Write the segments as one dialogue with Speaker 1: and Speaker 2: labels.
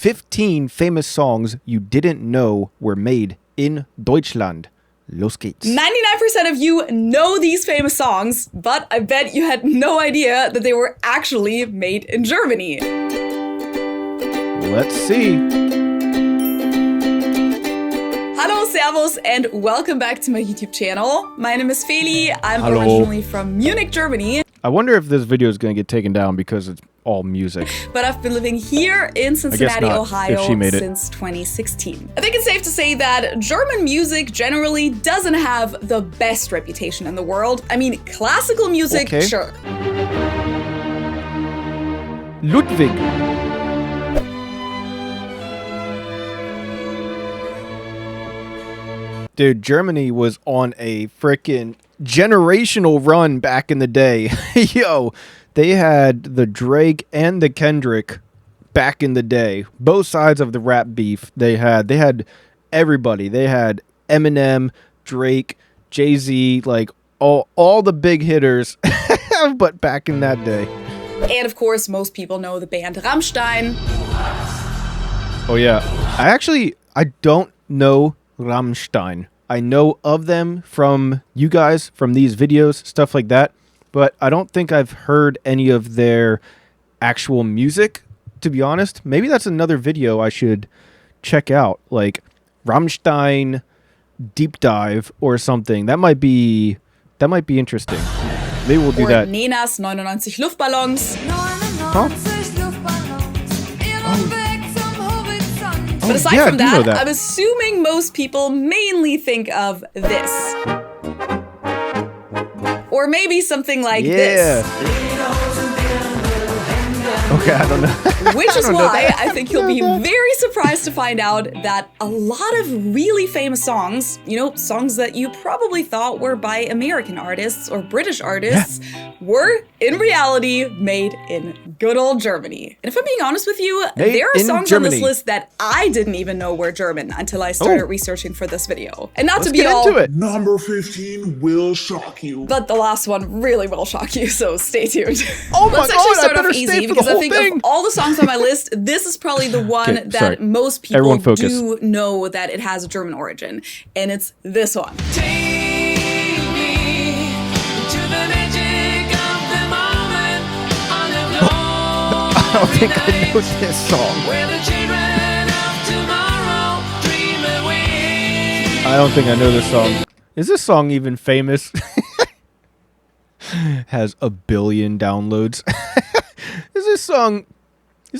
Speaker 1: 15 famous songs you didn't know were made in Deutschland. Los geht's.
Speaker 2: 99% of you know these famous songs, but I bet you had no idea that they were actually made in Germany.
Speaker 1: Let's see.
Speaker 2: Hallo, servus, and welcome back to my YouTube channel. My name is Feli. I'm
Speaker 1: Hello.
Speaker 2: originally from Munich, Germany.
Speaker 1: I wonder if this video is going to get taken down because it's all music.
Speaker 2: But I've been living here in Cincinnati,
Speaker 1: not,
Speaker 2: Ohio
Speaker 1: if she made it.
Speaker 2: since 2016. I think it's safe to say that German music generally doesn't have the best reputation in the world. I mean, classical music,
Speaker 1: Okay.
Speaker 2: sure.
Speaker 1: Ludwig. Dude, Germany was on a freaking generational run back in the day. Yo, they had the Drake and the Kendrick back in the day. Both sides of the rap beef. They had everybody. They had Eminem, Drake, Jay-Z, like all the big hitters, but back in that day.
Speaker 2: And of course, most people know the band Rammstein.
Speaker 1: Oh yeah. I don't know Rammstein. I know of them from you guys, from these videos, stuff like that, but I don't think I've heard any of their actual music, to be honest. Maybe that's another video I should check out, like Rammstein Deep Dive or something. That might be interesting. Maybe we'll do
Speaker 2: Or
Speaker 1: that.
Speaker 2: Nenas 99 Luftballons.
Speaker 1: Huh?
Speaker 2: But aside
Speaker 1: yeah,
Speaker 2: from
Speaker 1: I do know
Speaker 2: that, I'm assuming most people mainly think of this. Or maybe something like this.
Speaker 1: Okay, I don't know.
Speaker 2: Which is why I think you'll be very surprised to find out that a lot of really famous songs, you know, songs that you probably thought were by American artists or British artists, were in reality made in good old Germany. And if I'm being honest with you, there are songs on this list that I didn't even know were German until I started researching for this video. And not
Speaker 1: Let's
Speaker 2: to be
Speaker 1: get
Speaker 2: all,
Speaker 1: into it.
Speaker 3: Number 15 will shock you.
Speaker 2: but the last one really will shock you, so stay tuned.
Speaker 1: Oh my
Speaker 2: Let's
Speaker 1: God,
Speaker 2: actually
Speaker 1: I
Speaker 2: start
Speaker 1: better
Speaker 2: off
Speaker 1: stay
Speaker 2: easy
Speaker 1: for the
Speaker 2: because I
Speaker 1: whole
Speaker 2: think
Speaker 1: thing.
Speaker 2: of all the songs on my list, this is probably the one
Speaker 1: Okay,
Speaker 2: that
Speaker 1: sorry.
Speaker 2: most people
Speaker 1: Everyone focus.
Speaker 2: do know that it has a German origin, and it's this one.
Speaker 1: I don't think I know this song. I don't think I know this song. Is this song even famous? Has 1 billion downloads. Is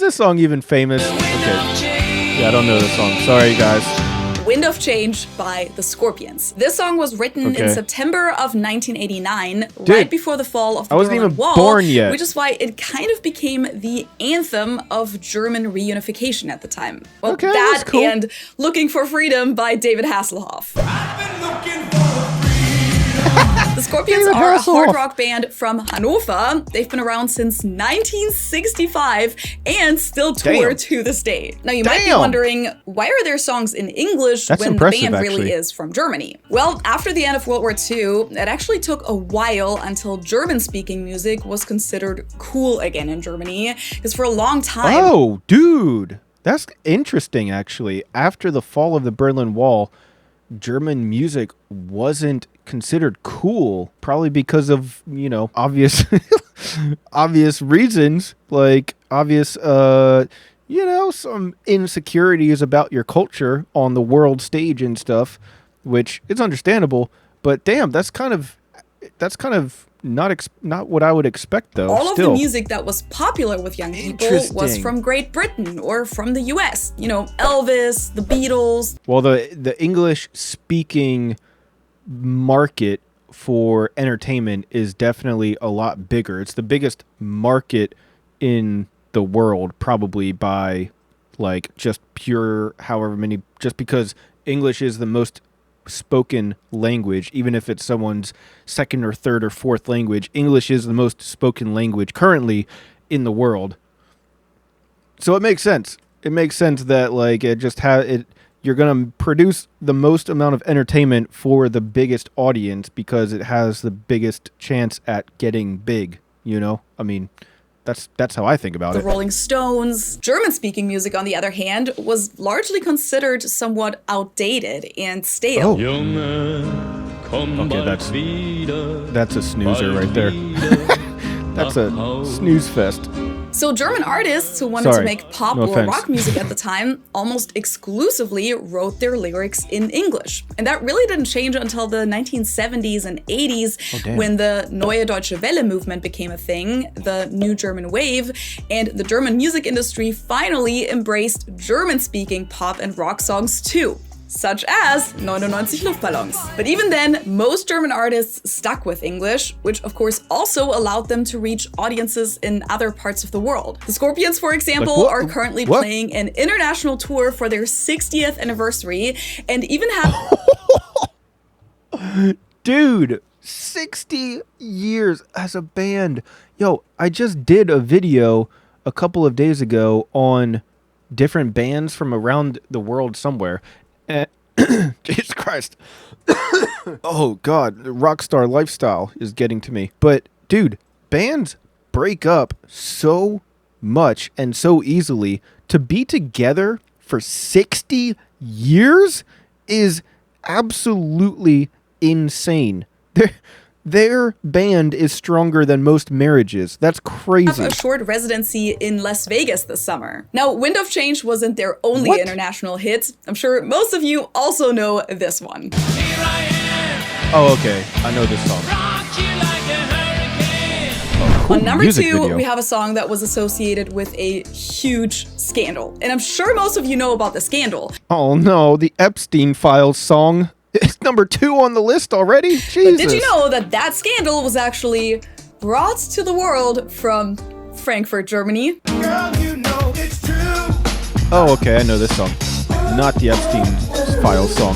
Speaker 1: this song even famous? Okay. Yeah, I don't know this song. Sorry, guys.
Speaker 2: Wind of Change by the Scorpions. This song was written in September of 1989, right before the fall of the
Speaker 1: wasn't
Speaker 2: Berlin
Speaker 1: even
Speaker 2: Wall,
Speaker 1: born yet.
Speaker 2: which is why it kind of became the anthem of German reunification at the time. Well,
Speaker 1: Okay,
Speaker 2: that
Speaker 1: that's cool.
Speaker 2: and Looking for Freedom by David Hasselhoff. The Scorpions
Speaker 1: David
Speaker 2: are a hard
Speaker 1: Hasselhoff.
Speaker 2: rock band from Hanover. They've been around since 1965 and still tour
Speaker 1: Damn.
Speaker 2: to this day. Now you might be
Speaker 1: Damn.
Speaker 2: wondering, why are there songs in English
Speaker 1: That's
Speaker 2: when
Speaker 1: impressive,
Speaker 2: the band really
Speaker 1: actually.
Speaker 2: is from Germany? Well, after the end of World War II, it actually took a while until German-speaking music was considered cool again in Germany, because for a long time,
Speaker 1: Oh, dude. That's interesting, actually. After the fall of the Berlin Wall, German music wasn't considered cool, probably because of, you know, obvious obvious reasons, like obvious you know, some insecurities about your culture on the world stage and stuff, which it's understandable, but damn, that's kind of not what I would expect, though.
Speaker 2: all of
Speaker 1: Still.
Speaker 2: the music that was popular with young people was
Speaker 1: Interesting.
Speaker 2: from Great Britain or from the US. You know, Elvis, the Beatles.
Speaker 1: Well, the English speaking market for entertainment is definitely a lot bigger. It's the biggest market in the world, probably by like just pure however many, just because English is the most spoken language, even if it's someone's second or third or fourth language. English is the most spoken language currently in the world. So it makes sense. It makes sense that like it just you're going to produce the most amount of entertainment for the biggest audience because it has the biggest chance at getting big, you know? I mean, That's how I think about
Speaker 2: The
Speaker 1: it.
Speaker 2: Rolling Stones. German-speaking music, on the other hand, was largely considered somewhat outdated and stale.
Speaker 1: Okay, that's a snoozer right there. That's a snooze fest.
Speaker 2: So German artists who wanted to make pop
Speaker 1: No
Speaker 2: or
Speaker 1: offense.
Speaker 2: rock music at the time almost exclusively wrote their lyrics in English. And that really didn't change until the 1970s and 80s when the Neue Deutsche Welle movement became a thing, the New German Wave, and the German music industry finally embraced German-speaking pop and rock songs too. Such as 99 Luftballons. But even then, most German artists stuck with English, which of course also allowed them to reach audiences in other parts of the world. The Scorpions, for example, are currently playing an international tour for their 60th anniversary and even have...
Speaker 1: Dude, 60 years as a band. Yo, I just did a video a couple of days ago on different bands from around the world somewhere. Jesus Christ. Oh, God. The rockstar lifestyle is getting to me. But, dude, bands break up so much and so easily. To be together for 60 years is absolutely insane. Their band is stronger than most marriages. That's crazy.
Speaker 2: A short residency in Las Vegas this summer. Now, Wind of Change wasn't their only international hit. I'm sure most of you also know this one.
Speaker 1: Oh, okay. I know this song. Oh, cool
Speaker 2: On number
Speaker 1: music
Speaker 2: 2,
Speaker 1: video.
Speaker 2: we have a song that was associated with a huge scandal. And I'm sure most of you know about the scandal.
Speaker 1: Oh no, the Epstein Files song. It's number 2 on the list already? Jesus.
Speaker 2: But did you know that that scandal was actually brought to the world from Frankfurt, Germany?
Speaker 3: Girl, you know it's true.
Speaker 1: Oh, okay, I know this song. Not the Epstein Files song.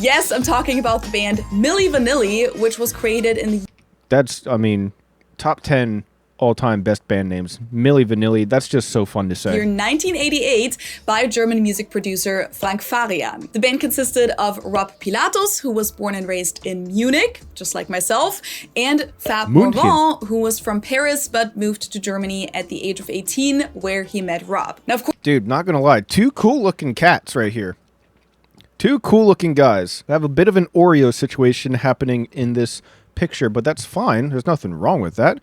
Speaker 2: Yes, I'm talking about the band Milli Vanilli, which was created in the
Speaker 1: That's, I mean, top 10 all-time best band names. Milli Vanilli, that's just so fun to say.
Speaker 2: year 1988 by German music producer Frank Farian. The band consisted of Rob Pilatus, who was born and raised in Munich, just like myself, and Fab Morvan, who was from Paris but moved to Germany at the age of 18, where he met Rob. Now, of course,
Speaker 1: Dude, not gonna lie, 2 cool-looking cats right here. 2 cool-looking guys. I have a bit of an Oreo situation happening in this picture, but that's fine. There's nothing wrong with that.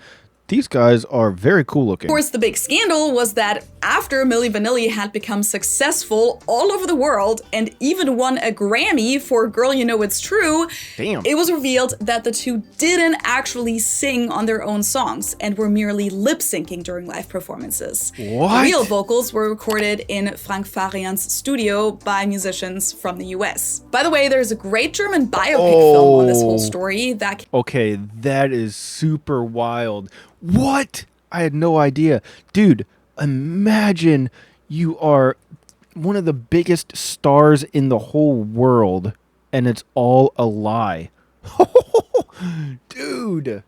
Speaker 1: These guys are very cool looking.
Speaker 2: Of course, the big scandal was that after Milli Vanilli had become successful all over the world and even won a Grammy for Girl You Know It's True, it was revealed that the two didn't actually sing on their own songs and were merely lip-syncing during live performances.
Speaker 1: What?
Speaker 2: The real vocals were recorded in Frank Farian's studio by musicians from the US. By the way, there's a great German biopic film on this whole story that...
Speaker 1: Okay, that is super wild. What? I had no idea. Dude, imagine you are one of the biggest stars in the whole world and it's all a lie. Dude.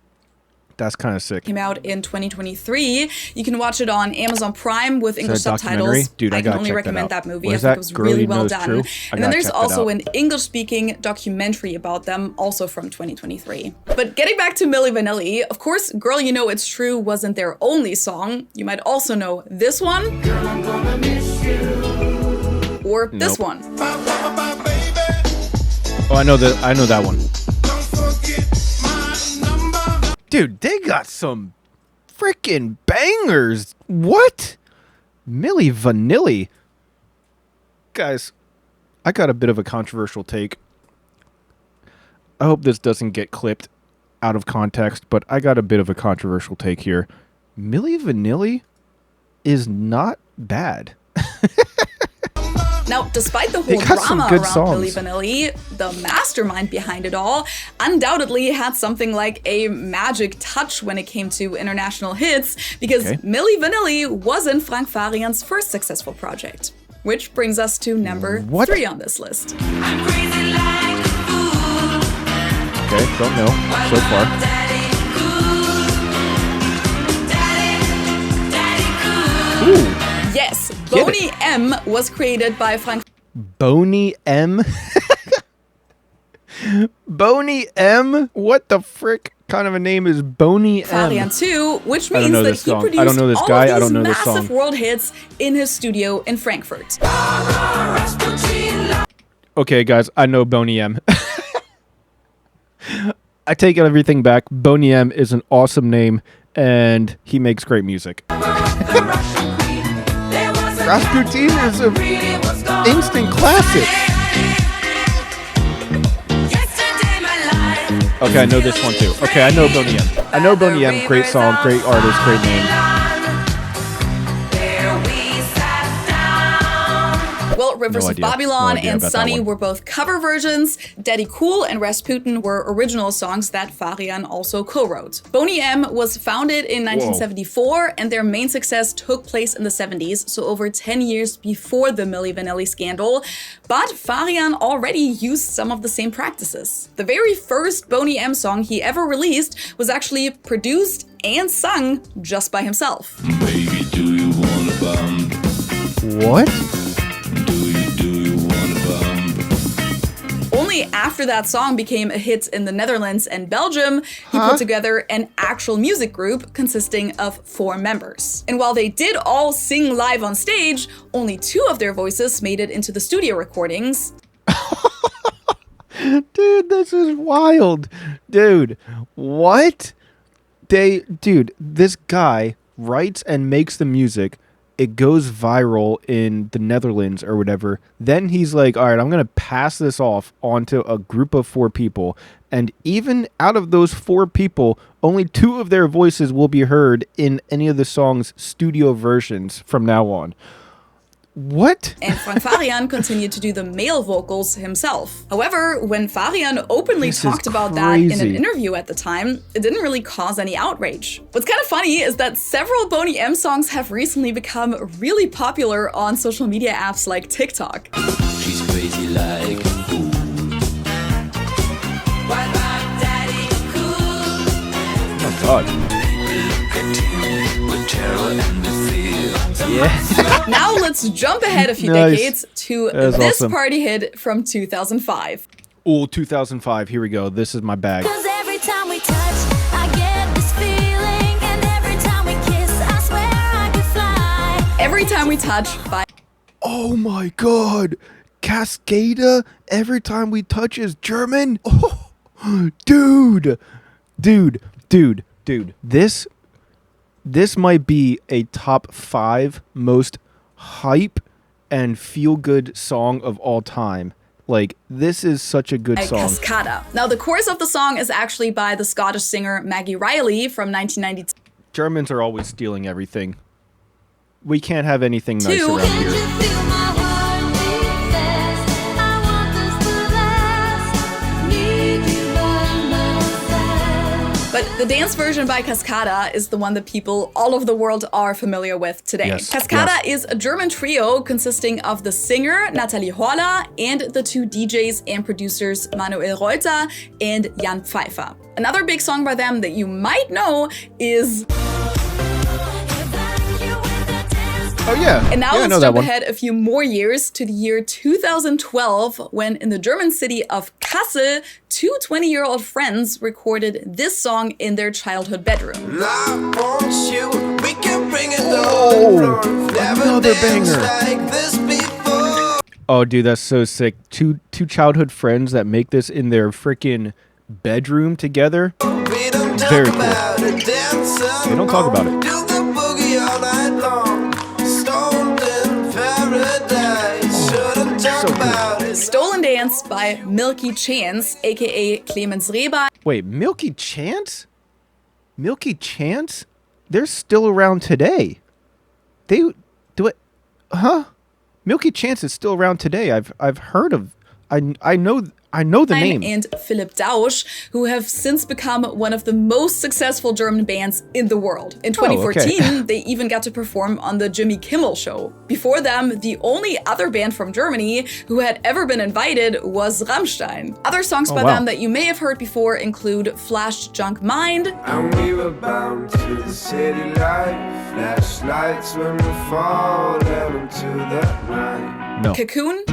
Speaker 1: That's kind of sick.
Speaker 2: Came out in 2023. You can watch it on Amazon Prime with English subtitles.
Speaker 1: Dude,
Speaker 2: I can only recommend that movie. I think it was really well done. And then there's also an English-speaking documentary about them, also from 2023. But getting back to Milli Vanilli, of course, Girl You Know It's True wasn't their only song. You might also know this one.
Speaker 3: Girl, I'm gonna miss you.
Speaker 2: Or this one.
Speaker 1: Oh, I know that one.
Speaker 3: Don't forget my number.
Speaker 1: Dude, they got some freaking bangers. What? Milli Vanilli. Guys, I got a bit of a controversial take. I hope this doesn't get clipped out of context, but I got a bit of a controversial take here. Milli Vanilli is not bad.
Speaker 2: Now, despite the whole drama around Milli Vanilli, the mastermind behind it all undoubtedly had something like a magic touch when it came to international hits, because Milli Vanilli wasn't Frank Farian's first successful project. Which brings us to number 3 on this list.
Speaker 3: I'm crazy like a fool.
Speaker 1: Okay, don't know so far. Ooh.
Speaker 2: Yes, Boney M was created by Frank.
Speaker 1: Boney M? Boney M? What the frick kind of a name is Boney M?
Speaker 2: Farian too, which
Speaker 1: I don't
Speaker 2: means
Speaker 1: know
Speaker 2: that
Speaker 1: this
Speaker 2: he
Speaker 1: song.
Speaker 2: produced
Speaker 1: I don't know this
Speaker 2: all
Speaker 1: guy.
Speaker 2: of these
Speaker 1: I don't know this
Speaker 2: massive
Speaker 1: song.
Speaker 2: world hits in his studio in Frankfurt.
Speaker 1: Okay, guys, I know Boney M. I take everything back. Boney M is an awesome name, and he makes great music. Rasputin is an instant classic. Okay, I know this one too. Okay, I know Boney M. I know Boney M. Great song, great artist, great name.
Speaker 2: Well, Rivers
Speaker 1: No
Speaker 2: of
Speaker 1: idea. No
Speaker 2: Babylon
Speaker 1: idea
Speaker 2: and
Speaker 1: about that
Speaker 2: Sunny
Speaker 1: one.
Speaker 2: were both cover versions. Daddy Cool and Rasputin were original songs that Farian also co-wrote. Boney M was founded in 1974, and their main success took place in the 70s, so over 10 years before the Milli Vanilli scandal. But Farian already used some of the same practices. The very first Boney M song he ever released was actually produced and sung just by himself.
Speaker 4: Baby, do you wanna bump?
Speaker 1: What?
Speaker 4: Do you wanna bump?
Speaker 2: Only after that song became a hit in the Netherlands and Belgium, he put together an actual music group consisting of 4 members. And while they did all sing live on stage, only 2 of their voices made it into the studio recordings.
Speaker 1: Dude, this is wild. Dude, what? Dude, this guy writes and makes the music. It goes viral in the Netherlands or whatever. Then he's like, all right, I'm going to pass this off onto a group of 4 people. And even out of those 4 people, only 2 of their voices will be heard in any of the song's studio versions from now on. What?
Speaker 2: And Frank Farian continued to do the male vocals himself. However, when Farian openly
Speaker 1: This is
Speaker 2: talked about that in an
Speaker 1: crazy.
Speaker 2: interview at the time, it didn't really cause any outrage. What's kind of funny is that several Boney M songs have recently become really popular on social media apps like TikTok.
Speaker 4: She's crazy like a fool.
Speaker 1: Oh, God.
Speaker 4: Look at him with terror and with fear.
Speaker 1: Yeah.
Speaker 2: Now let's jump ahead a few
Speaker 1: Nice.
Speaker 2: decades to
Speaker 1: That was
Speaker 2: this
Speaker 1: awesome.
Speaker 2: party hit from 2005.
Speaker 1: Oh, 2005. Here we go. This is my bag.
Speaker 5: Cause every time we touch, I get this feeling. And every time we kiss, I swear I could fly.
Speaker 2: Every Time We Touch by
Speaker 1: Oh my God. Cascada, Every Time We Touch is German. Oh, dude. This might be a top 5 most hype and feel good song of all time. Like, this is such a good song.
Speaker 2: Cascada. Now, the chorus of the song is actually by the Scottish singer Maggie Riley from 1992.
Speaker 1: Germans are always stealing everything. We can't have anything nice
Speaker 2: Two.
Speaker 1: around
Speaker 5: Can't you
Speaker 1: here.
Speaker 5: feel my heart beat fast? I want this to last. Need you by my side.
Speaker 2: But the dance version by Cascada is the one that people all over the world are familiar with today.
Speaker 1: Yes,
Speaker 2: Cascada
Speaker 1: yes.
Speaker 2: is a German trio consisting of the singer Nathalie Horler and the 2 DJs and producers Manuel Reuter and Jan Pfeiffer. Another big song by them that you might know is...
Speaker 1: Oh, yeah.
Speaker 2: And now
Speaker 1: yeah, I know
Speaker 2: let's
Speaker 1: that
Speaker 2: jump
Speaker 1: one.
Speaker 2: ahead a few more years to the year 2012, when in the German city of Kassel, 2 20-year-old friends recorded this song in their childhood bedroom.
Speaker 3: I want you, we can bring it
Speaker 1: Oh,
Speaker 3: on. Never
Speaker 1: another
Speaker 3: danced
Speaker 1: banger.
Speaker 3: like this before.
Speaker 1: Oh, dude, that's so sick. Two childhood friends that make this in their freaking bedroom together.
Speaker 3: We don't talk
Speaker 1: Very cool.
Speaker 3: about it, dance
Speaker 1: They don't talk about it.
Speaker 3: Do the boogie all night long. Stoned in paradise. Shouldn't talk
Speaker 1: so good.
Speaker 3: about it.
Speaker 2: Stolen Dance by Milky Chance, aka Clemens Reba.
Speaker 1: Wait, Milky Chance? Milky Chance? They're still around today. They do it, huh? Milky Chance is still around today. I've heard of. I know the name.
Speaker 2: And Philipp Dausch, who have since become one of the most successful German bands in the world. In 2014,
Speaker 1: okay.
Speaker 2: they even got to perform on the Jimmy Kimmel Show. Before them, the only other band from Germany who had ever been invited was Rammstein. Other songs by
Speaker 1: wow.
Speaker 2: them that you may have heard before include Flash Junk Mind,
Speaker 3: And we were bound to the city life. Flashlights when we fall down into the night.
Speaker 1: No.
Speaker 2: Cocoon,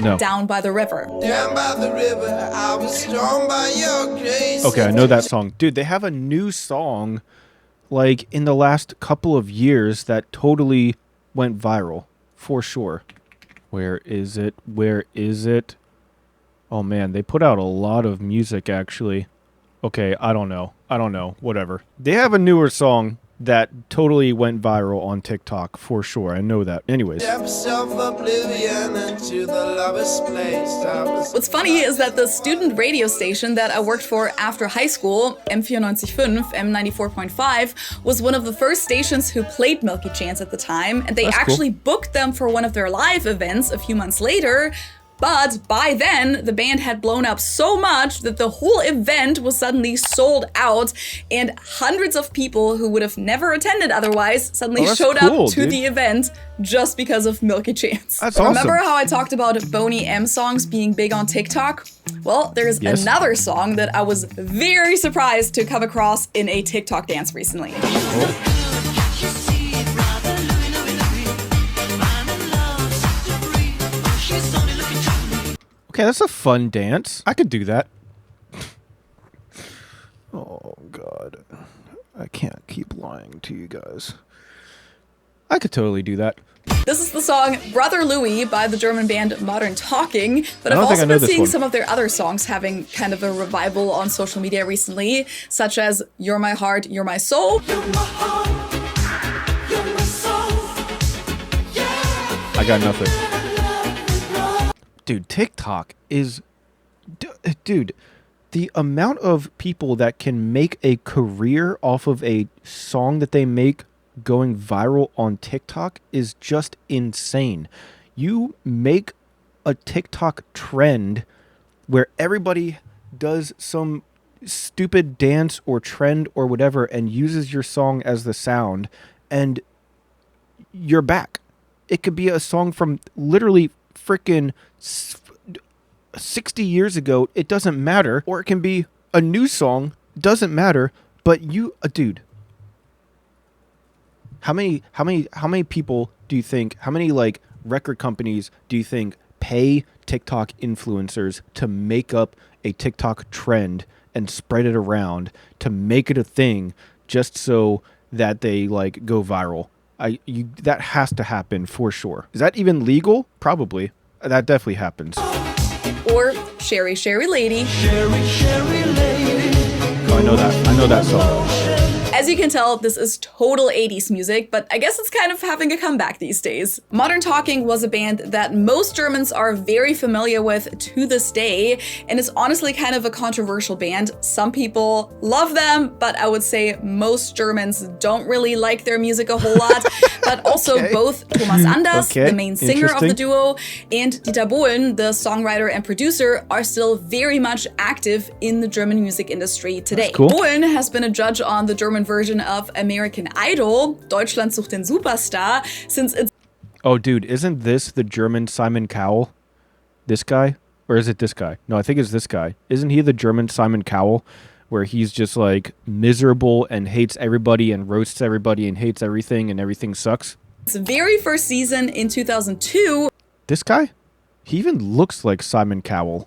Speaker 1: No.
Speaker 2: Down by the River.
Speaker 3: Down by the river, I was drawn by your grace.
Speaker 1: Okay, I know that song. Dude, they have a new song like in the last couple of years that totally went viral for sure. Where is it? Where is it? Oh man, they put out a lot of music actually. Okay, I don't know. Whatever. They have a newer song that totally went viral on TikTok for sure. I know that. Anyways.
Speaker 3: Depths of oblivion into the lover's place. I was
Speaker 2: What's funny is that the student radio station that I worked for after high school, M94.5, M94.5, was one of the first stations who played Milky Chance at the time, and they
Speaker 1: That's cool.
Speaker 2: actually booked them for one of their live events a few months later. But by then, the band had blown up so much that the whole event was suddenly sold out, and hundreds of people who would have never attended otherwise suddenly
Speaker 1: that's
Speaker 2: showed
Speaker 1: cool,
Speaker 2: up to
Speaker 1: dude.
Speaker 2: the event just because of Milky Chance.
Speaker 1: That's
Speaker 2: Remember
Speaker 1: awesome.
Speaker 2: how I talked about Boney M songs being big on TikTok? Well, there's
Speaker 1: Yes.
Speaker 2: another song that I was very surprised to come across in a TikTok dance recently.
Speaker 1: Okay, that's a fun dance. I could do that. Oh, God. I can't keep lying to you guys. I could totally do that.
Speaker 2: This is the song Brother Louie by the German band Modern Talking, but
Speaker 1: I
Speaker 2: I've
Speaker 1: don't think
Speaker 2: also
Speaker 1: I know
Speaker 2: been
Speaker 1: this
Speaker 2: seeing
Speaker 1: one.
Speaker 2: some of their other songs having kind of a revival on social media recently, such as You're My Heart, You're My Soul.
Speaker 1: I got nothing. Dude, TikTok is... Dude, the amount of people that can make a career off of a song that they make going viral on TikTok is just insane. You make a TikTok trend where everybody does some stupid dance or trend or whatever and uses your song as the sound, and you're back. It could be a song from literally freaking 60 years ago. It doesn't matter. Or it can be a new song. Doesn't matter. But you, dude, how many people do you think, how many like record companies do you think pay TikTok influencers to make up a TikTok trend and spread it around to make it a thing just so that they like go viral? That has to happen for sure. Is that even legal? Probably. That definitely happens.
Speaker 2: Or Sherry Sherry Lady.
Speaker 1: Oh, I know that song.
Speaker 2: As you can tell, this is total 80s music, but I guess it's kind of having a comeback these days. Modern Talking was a band that most Germans are very familiar with to this day, and it's honestly kind of a controversial band. Some people love them, but I would say most Germans don't really like their music a whole lot. But also
Speaker 1: Okay.
Speaker 2: both Thomas Anders,
Speaker 1: Okay,
Speaker 2: the main singer of the
Speaker 1: interesting.
Speaker 2: duo, and Dieter Bohlen, the songwriter and producer, are still very much active in the German music industry today.
Speaker 1: That's cool.
Speaker 2: Bohlen has been a judge on the German version of American Idol, Deutschland sucht den Superstar, since its
Speaker 1: Oh, dude, isn't this the German Simon Cowell? This guy? Or is it this guy? No, I think it's this guy. Isn't he the German Simon Cowell? Where he's just like miserable and hates everybody and roasts everybody and hates everything and everything sucks?
Speaker 2: very first season in 2002,
Speaker 1: This guy? He even looks like Simon Cowell.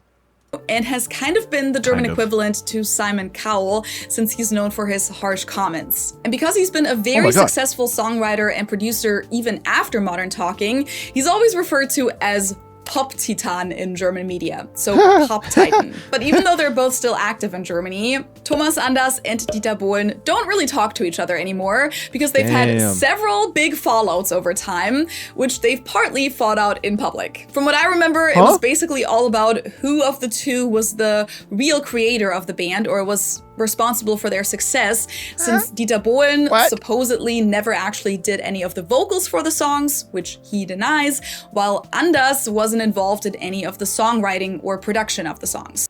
Speaker 2: and has kind of been the German
Speaker 1: Kind of.
Speaker 2: equivalent to Simon Cowell, since he's known for his harsh comments. And because he's been a
Speaker 1: Oh
Speaker 2: very
Speaker 1: my God.
Speaker 2: successful songwriter and producer even after Modern Talking, he's always referred to as Pop-Titan in German media, so Pop-Titan. But even though they're both still active in Germany, Thomas Anders and Dieter Bohlen don't really talk to each other anymore because they've had
Speaker 1: Damn.
Speaker 2: several big fallouts over time, which they've partly fought out in public. From what I remember, it was basically all about who of the two was the real creator of the band or was responsible for their success, since Dieter Bohlen
Speaker 1: What?
Speaker 2: supposedly never actually did any of the vocals for the songs, which he denies, while Anders wasn't involved in any of the songwriting or production of the songs.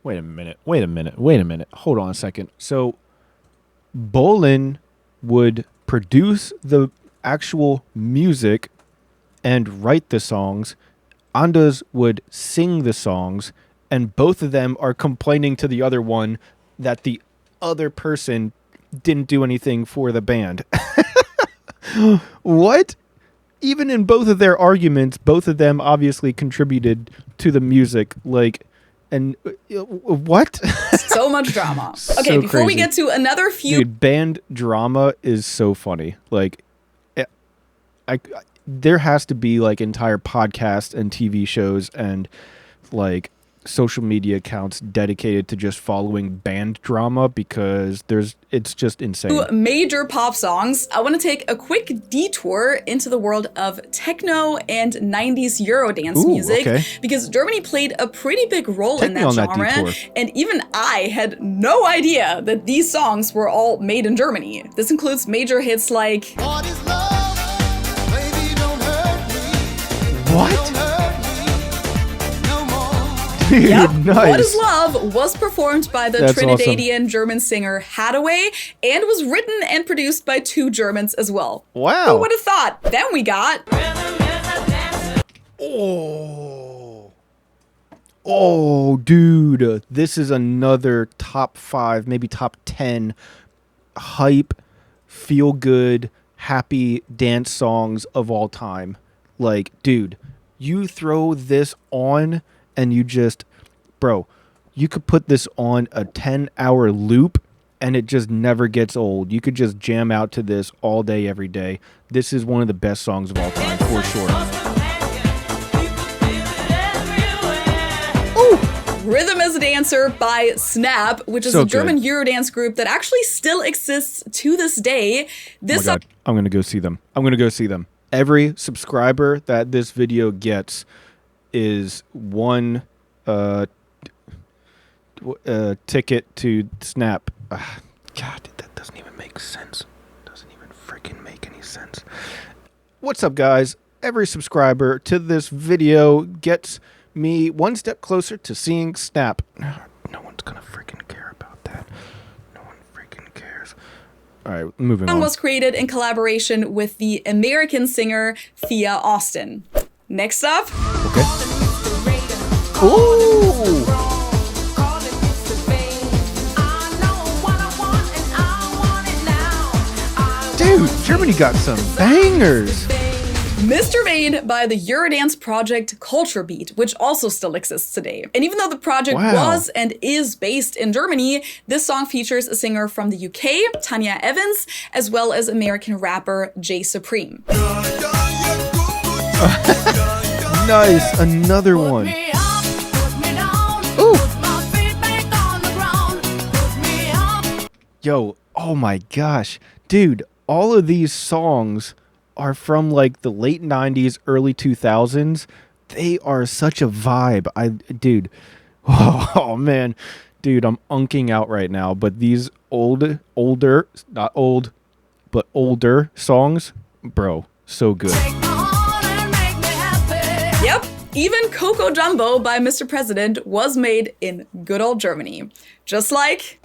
Speaker 1: Wait a minute. Hold on a second. So, Bohlen would produce the actual music and write the songs. Anders would sing the songs, and both of them are complaining to the other one that the other person didn't do anything for the band. What? even in both of their arguments, both of them obviously contributed to the music. Like, and what?
Speaker 2: So much drama.
Speaker 1: So
Speaker 2: Okay, before we
Speaker 1: crazy.
Speaker 2: get to another few
Speaker 1: Dude, band drama is so funny. Like, there has to be like entire podcasts and TV shows and like social media accounts dedicated to just following band drama because it's just insane.
Speaker 2: major pop songs, I want to take a quick detour into the world of techno and 90s Eurodance
Speaker 1: Ooh,
Speaker 2: music
Speaker 1: okay.
Speaker 2: because Germany played a pretty big role
Speaker 1: Take
Speaker 2: in
Speaker 1: me
Speaker 2: that
Speaker 1: on that
Speaker 2: genre.
Speaker 1: detour.
Speaker 2: And even I had no idea that these songs were all made in Germany. This includes major hits like
Speaker 6: What is love? Baby, don't hurt me.
Speaker 1: What?
Speaker 6: Don't hurt me no more.
Speaker 1: Dude,
Speaker 2: Yep.
Speaker 1: nice.
Speaker 2: What is Love was performed by the
Speaker 1: That's
Speaker 2: Trinidadian German singer Hadaway and was written and produced by 2 Germans as well.
Speaker 1: Wow.
Speaker 2: Who would have thought? Then we got
Speaker 1: Oh, dude, this is another top 5, maybe top 10 hype, feel good, happy dance songs of all time. Like, dude, you throw this on and you just, bro, you could put this on a 10-hour loop and it just never gets old. You could just jam out to this all day, every day. This is one of the best songs of all time, for sure.
Speaker 2: Rhythm as a Dancer by Snap, which is
Speaker 1: So
Speaker 2: a German
Speaker 1: good.
Speaker 2: Eurodance group that actually still exists to this day.
Speaker 1: Oh
Speaker 2: This
Speaker 1: my God, I'm going to go see them. Every subscriber that this video gets is one ticket to Snap. God, that doesn't even make sense. Doesn't even freaking make any sense. What's up, guys? Every subscriber to this video gets me one step closer to seeing Snap. No one's gonna freaking care about that. No one freaking cares. All right, moving
Speaker 2: song
Speaker 1: on.
Speaker 2: was created in collaboration with the American singer Thea Austin. Next up,
Speaker 1: Okay. Ooh. Dude, Germany got some bangers.
Speaker 2: Mr. Vane by the Eurodance project Culture Beat, which also still exists today. And even though the project
Speaker 1: Wow.
Speaker 2: was and is based in Germany, this song features a singer from the UK, Tanya Evans, as well as American rapper Jay Supreme.
Speaker 1: Nice, another one. Ooh. Yo, oh my gosh. Dude, all of these songs are from like the late 90s, early 2000s. They are such a vibe. Dude. Oh man. Dude, I'm unking out right now, but these older, not old, but older songs, bro, so good.
Speaker 2: Yep, even Coco Jumbo by Mr. President was made in good old Germany. Just like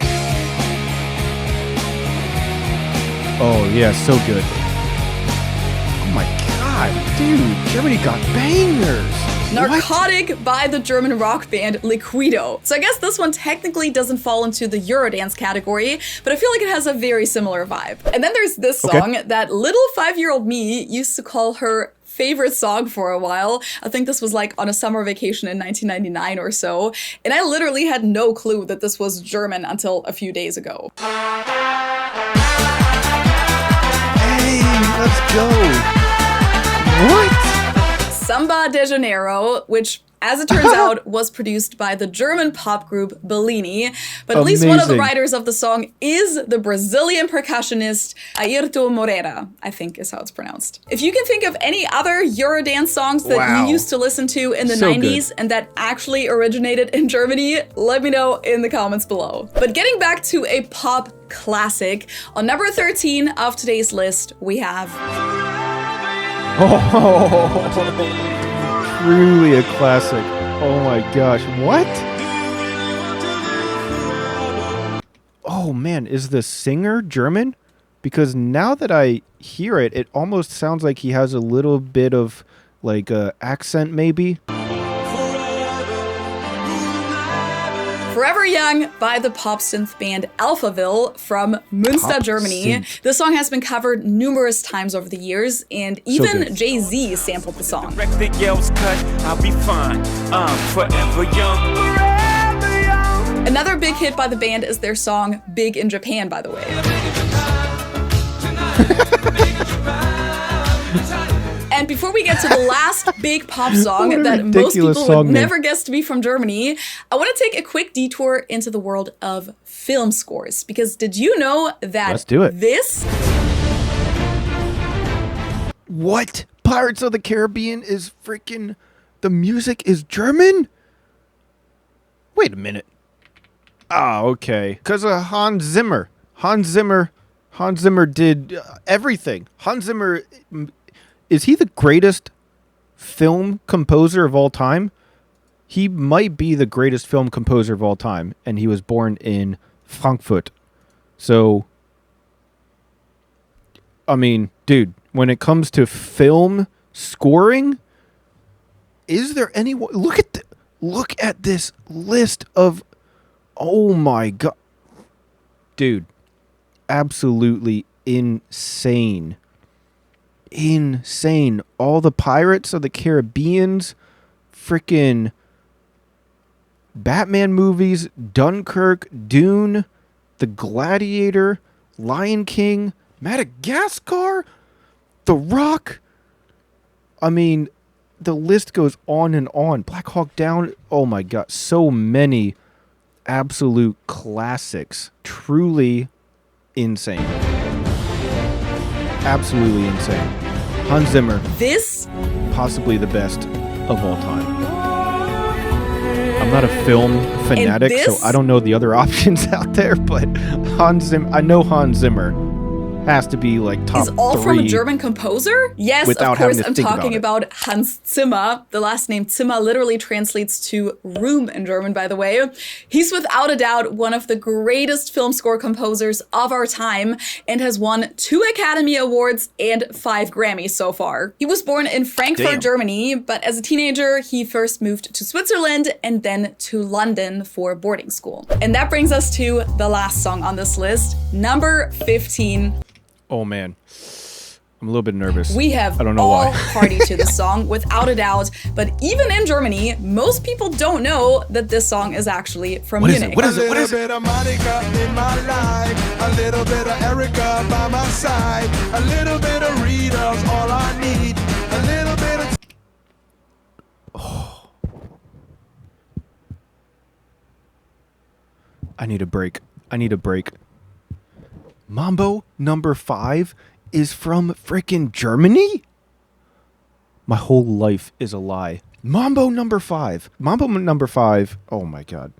Speaker 1: Oh yeah, so good. Oh my god, dude, Germany got bangers. What?
Speaker 2: Narcotic by the German rock band Liquido. So I guess this one technically doesn't fall into the Eurodance category, but I feel like it has a very similar vibe. And then there's this song that little 5-year-old me used to call her favorite song for a while. I think this was like on a summer vacation in 1999 or so. And I literally had no clue that this was German until a few days ago.
Speaker 1: Hey, let's go. What?
Speaker 2: Samba de Janeiro, which, as it turns out, was produced by the German pop group Bellini. But at least one of the
Speaker 1: Amazing.
Speaker 2: writers of the song is the Brazilian percussionist Ayrton Moreira, I think is how it's pronounced. If you can think of any other Eurodance songs that
Speaker 1: Wow.
Speaker 2: you used to listen to in the
Speaker 1: So
Speaker 2: 90s and that actually originated in Germany, let me know in the comments below. But getting back to a pop classic, on number 13 of today's list, we have
Speaker 1: Oh, truly a classic. Oh my gosh, what? Oh man, is the singer German? Because now that I hear it, it almost sounds like he has a little bit of like accent maybe.
Speaker 2: Forever Young by the pop synth band Alphaville from Münster,
Speaker 1: Pop
Speaker 2: Germany.
Speaker 1: synth.
Speaker 2: The song has been covered numerous times over the years, and even
Speaker 1: good.
Speaker 2: Jay-Z sampled the song.
Speaker 7: Direct the yells cut, I'll be fine. I'm forever young.
Speaker 2: Another big hit by the band is their song Big in Japan, by the way. And before we get to the last big pop song
Speaker 1: What a
Speaker 2: that most
Speaker 1: ridiculous
Speaker 2: people
Speaker 1: song
Speaker 2: would
Speaker 1: name.
Speaker 2: never guess to be from Germany, I want to take a quick detour into the world of film scores. Because did you know that
Speaker 1: Let's do it.
Speaker 2: this
Speaker 1: What? Pirates of the Caribbean is freaking... The music is German? Wait a minute. Ah, okay. Because of Hans Zimmer. Hans Zimmer did everything. Hans Zimmer... Is he the greatest film composer of all time? He might be the greatest film composer of all time, and he was born in Frankfurt. So, I mean, dude, when it comes to film scoring, is there anyone? Look at this list of, oh my god, dude, absolutely insane. Insane. All the Pirates of the Caribbean's, freaking Batman movies, Dunkirk, Dune, The Gladiator, Lion King, Madagascar, The Rock. I mean, the list goes on and on. Black Hawk Down. Oh my god, so many absolute classics. Truly insane. Absolutely insane. Hans Zimmer,
Speaker 2: this
Speaker 1: possibly the best of all time. I'm not a film fanatic,
Speaker 2: this-
Speaker 1: so I don't know the other options out there, but I know Hans Zimmer has to be like top
Speaker 2: is all from a
Speaker 1: three.
Speaker 2: German composer? Yes,
Speaker 1: without
Speaker 2: of course,
Speaker 1: having to
Speaker 2: I'm
Speaker 1: think
Speaker 2: talking
Speaker 1: about
Speaker 2: about Hans Zimmer. The last name Zimmer literally translates to room in German, by the way. He's without a doubt one of the greatest film score composers of our time and has won 2 Academy Awards and 5 Grammys so far. He was born in Frankfurt,
Speaker 1: Damn.
Speaker 2: Germany, but as a teenager, he first moved to Switzerland and then to London for boarding school. And that brings us to the last song on this list, number 15.
Speaker 1: Oh man, I'm a little bit nervous.
Speaker 2: We have
Speaker 1: I don't know
Speaker 2: all
Speaker 1: why.
Speaker 2: party to this song, without a doubt. But even in Germany, most people don't know that this song is actually from
Speaker 1: What is
Speaker 2: Munich.
Speaker 1: it? What is it?
Speaker 6: A little bit of Monica in my life, a little bit of Erica by my side, a little bit of Rita's all I need, a little bit of
Speaker 1: I need a break. Mambo number 5 is from freaking Germany? My whole life is a lie. Mambo number 5. Oh my god.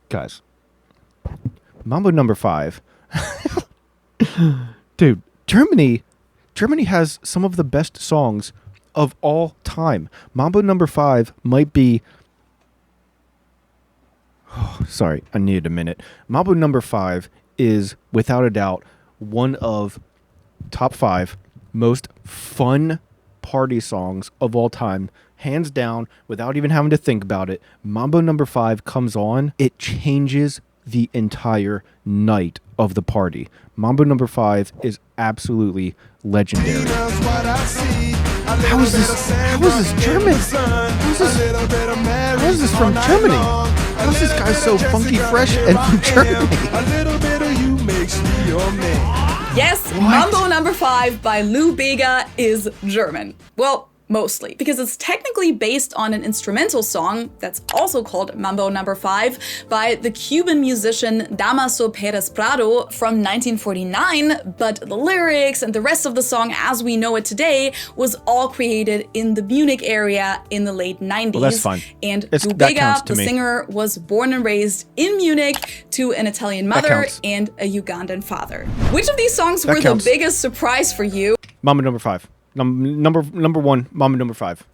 Speaker 1: Guys. Mambo number 5. Dude, Germany has some of the best songs of all time. Mambo number 5 might be... Oh, sorry, I needed a minute. Mambo number 5 is, without a doubt, one of top 5 most fun party songs of all time. Hands down, without even having to think about it. Mambo number 5 comes on, it changes the entire night of the party. Mambo number 5 is absolutely legendary.
Speaker 6: Rita's what I see.
Speaker 1: How is this German? How is this from Germany? How is this guy so funky fresh and from Germany?
Speaker 6: A little bit of you makes me your man.
Speaker 2: Yes,
Speaker 1: What?
Speaker 2: Mambo number 5 by Lou Bega is German. Well, mostly, because it's technically based on an instrumental song that's also called Mambo number 5 by the Cuban musician Damaso Perez Prado from 1949, but the lyrics and the rest of the song as we know it today was all created in the Munich area in the late 90s.
Speaker 1: Well, that's fine.
Speaker 2: And
Speaker 1: That
Speaker 2: Lou Bega,
Speaker 1: counts to
Speaker 2: the
Speaker 1: me.
Speaker 2: singer, was born and raised in Munich to an Italian mother
Speaker 1: counts.
Speaker 2: and a Ugandan father. Which of these songs
Speaker 1: That
Speaker 2: were
Speaker 1: counts.
Speaker 2: the biggest surprise for you?
Speaker 1: Mambo number 5. Number 1, Mambo number 5.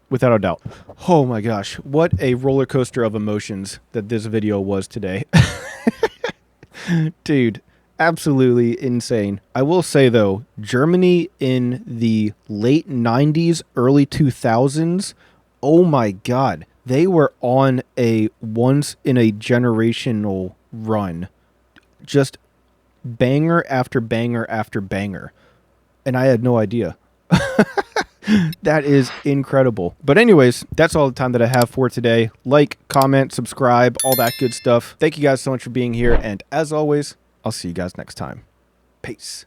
Speaker 1: Without a doubt. Oh my gosh, what a roller coaster of emotions that this video was today. Dude, absolutely insane. I will say though, Germany in the late 90s, early 2000s, oh my god, They were on a once in a generational run. Just banger after banger after banger. And I had no idea. That is incredible. But anyways, that's all the time that I have for today. Like, comment, subscribe, all that good stuff. Thank you guys so much for being here. And as always, I'll see you guys next time. Peace.